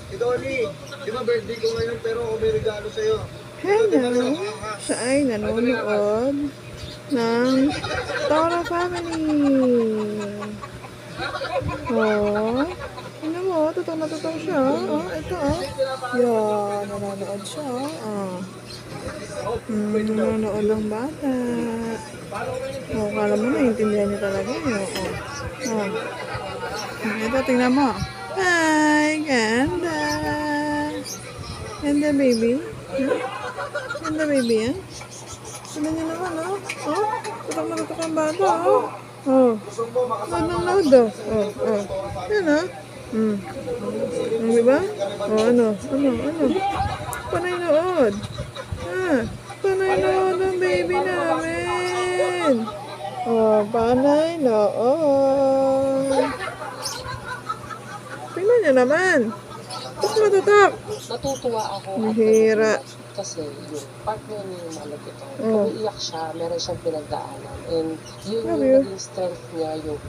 Idoli, di ba birthday ko ngayon pero ako may regalo sa'yo. Hello! Siya ay nanonood ng Toro Family. Oh, ano mo, tutong na tutong siya. Oh, ito oh. Yan, nanonood siya. Oh. Nanonood ng bata. Oh, kala mo naiintindihan niya talaga. Oh, oh. Ito, tingnan mo. Hi, ganda. Ganda, baby. Huh? Ganda, baby, yan. Tignan niyo naman, oh. Oh, tutok na tutok ang bata, oh. Oh, load, oh. Oh, oh. Yan, oh. Diba? Oh, ano? Panay nood. Ah, panay nood ang baby namin. Oh, panay nood. Tingnan niyo naman. Tutok na tutok. Natutuwa ako Mahira. kasi yung partner niya yung malapit ako. Oh. Umiiyak siya, meron siyang pinagdaanan. And yun Love yung you. naging strength niya, yung